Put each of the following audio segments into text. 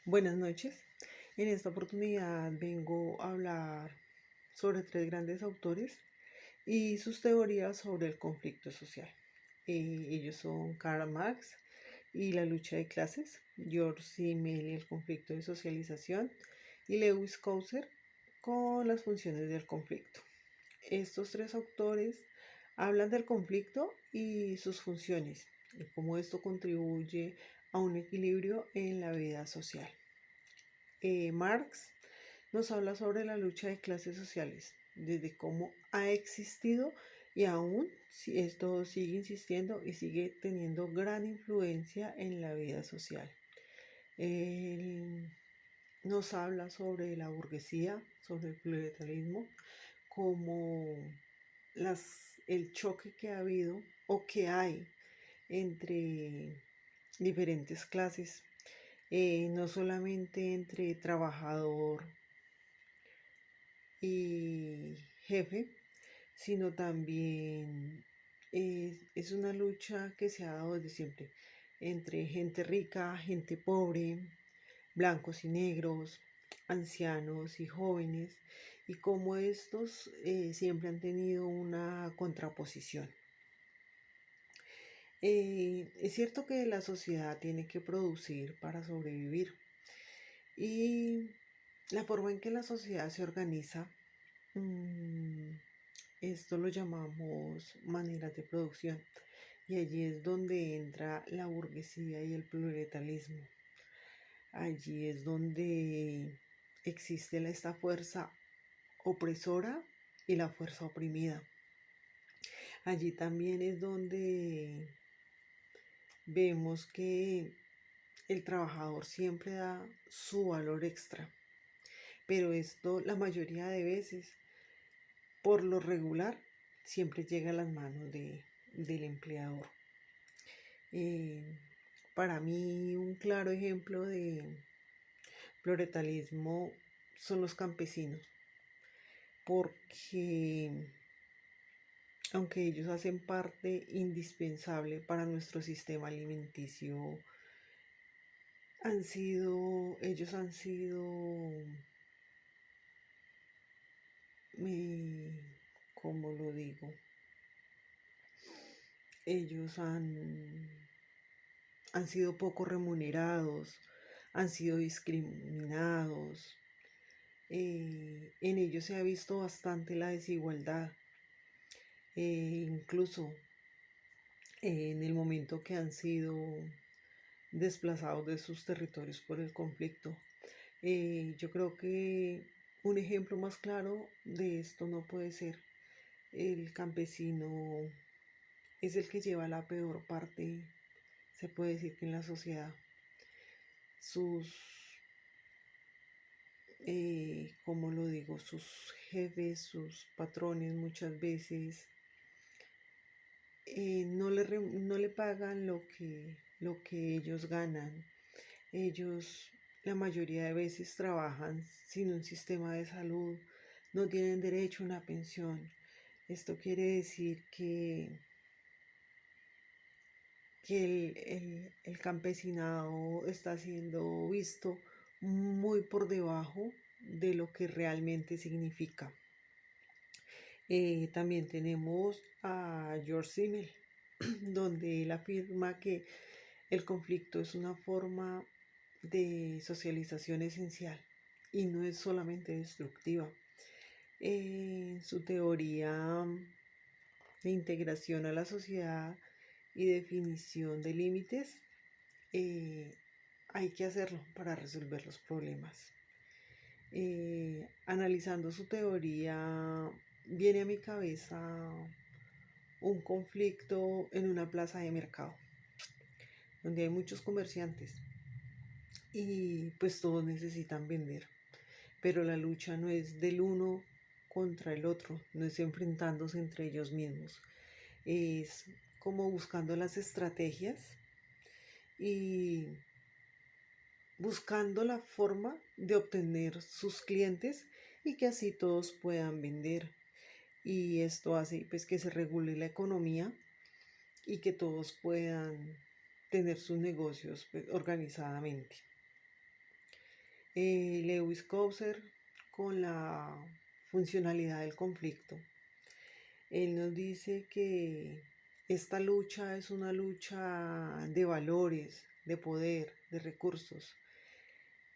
Buenas noches. En esta oportunidad vengo a hablar sobre tres grandes autores y sus teorías sobre el conflicto social. Ellos son Karl Marx y la lucha de clases, George Simmel y el conflicto de socialización y Lewis Cousser con las funciones del conflicto. Estos tres autores hablan del conflicto y sus funciones y cómo esto contribuye a un equilibrio en la vida social. Marx nos habla sobre la lucha de clases sociales, desde cómo ha existido y aún si esto sigue insistiendo y sigue teniendo gran influencia en la vida social. Él nos habla sobre la burguesía, sobre el pluralismo, como el choque que ha habido o que hay entre diferentes clases, no solamente entre trabajador y jefe, sino también es una lucha que se ha dado desde siempre entre gente rica, gente pobre, blancos y negros, ancianos y jóvenes, y cómo estos siempre han tenido una contraposición. Es cierto que la sociedad tiene que producir para sobrevivir y la forma en que la sociedad se organiza, mm, esto lo llamamos maneras de producción y allí es donde entra la burguesía y el pluralismo. Allí es donde existe esta fuerza opresora y la fuerza oprimida. Allí también es donde vemos que el trabajador siempre da su valor extra, pero esto la mayoría de veces, por lo regular, siempre llega a las manos del empleador. Eh, para mí un claro ejemplo de proletarianismo son los campesinos, porque aunque ellos hacen parte indispensable para nuestro sistema alimenticio, ellos han sido, ¿cómo lo digo? Ellos han sido poco remunerados, han sido discriminados. En ellos se ha visto bastante la desigualdad. Incluso en el momento que han sido desplazados de sus territorios por el conflicto. Yo creo que un ejemplo más claro de esto no puede ser el campesino. Es el que lleva la peor parte, se puede decir que en la sociedad. Sus, como lo digo, sus jefes, sus patrones muchas veces no le pagan lo que ellos ganan. Ellos la mayoría de veces trabajan sin un sistema de salud, no tienen derecho a una pensión. Esto quiere decir que el campesinado está siendo visto muy por debajo de lo que realmente significa. También tenemos a George Simmel, donde él afirma que el conflicto es una forma de socialización esencial y no es solamente destructiva. En su teoría de integración a la sociedad y definición de límites, hay que hacerlo para resolver los problemas. Analizando su teoría, viene a mi cabeza un conflicto en una plaza de mercado, donde hay muchos comerciantes y pues todos necesitan vender, pero la lucha no es del uno contra el otro, no es enfrentándose entre ellos mismos, es como buscando las estrategias y buscando la forma de obtener sus clientes y que así todos puedan vender. Y esto hace pues que se regule la economía y que todos puedan tener sus negocios pues, organizadamente. Lewis Coser con la funcionalidad del conflicto. Él nos dice que esta lucha es una lucha de valores, de poder, de recursos.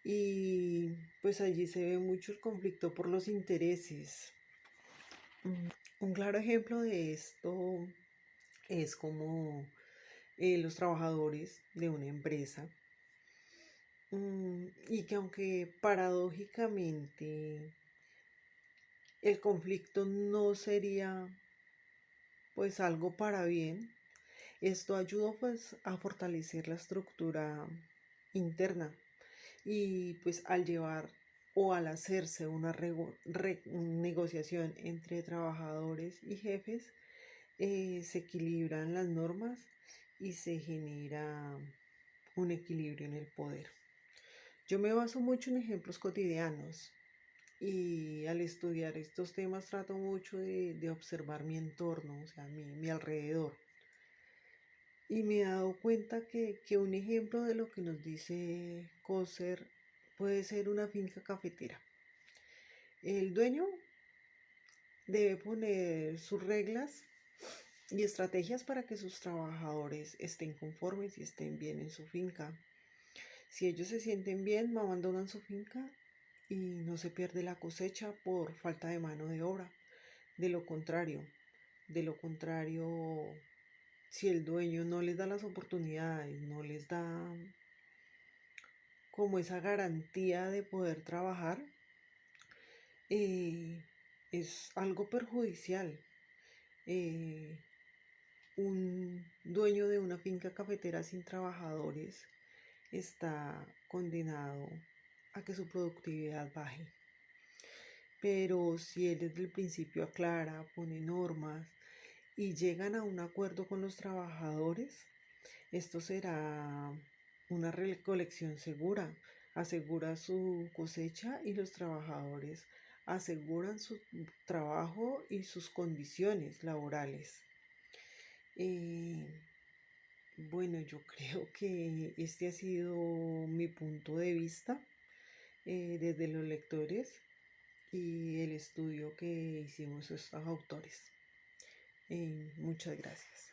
Y pues allí se ve mucho el conflicto por los intereses. Un claro ejemplo de esto es como los trabajadores de una empresa y que aunque paradójicamente el conflicto no sería pues algo para bien, esto ayuda pues a fortalecer la estructura interna y pues al llevar o al hacerse una negociación entre trabajadores y jefes, se equilibran las normas y se genera un equilibrio en el poder. Yo me baso mucho en ejemplos cotidianos y al estudiar estos temas trato mucho de observar mi entorno, o sea, mi alrededor. Y me he dado cuenta que un ejemplo de lo que nos dice Coser puede ser una finca cafetera. El dueño debe poner sus reglas y estrategias para que sus trabajadores estén conformes y estén bien en su finca. Si ellos se sienten bien, no abandonan su finca y no se pierde la cosecha por falta de mano de obra. De lo contrario, de lo contrario, si el dueño no les da las oportunidades, no les da como esa garantía de poder trabajar, es algo perjudicial. Eh, un dueño de una finca cafetera sin trabajadores está condenado a que su productividad baje. Pero si él desde el principio aclara, pone normas y llegan a un acuerdo con los trabajadores, esto será una recolección segura, asegura su cosecha y los trabajadores aseguran su trabajo y sus condiciones laborales. Bueno, yo creo que este ha sido mi punto de vista desde los lectores y el estudio que hicimos estos autores. Muchas gracias.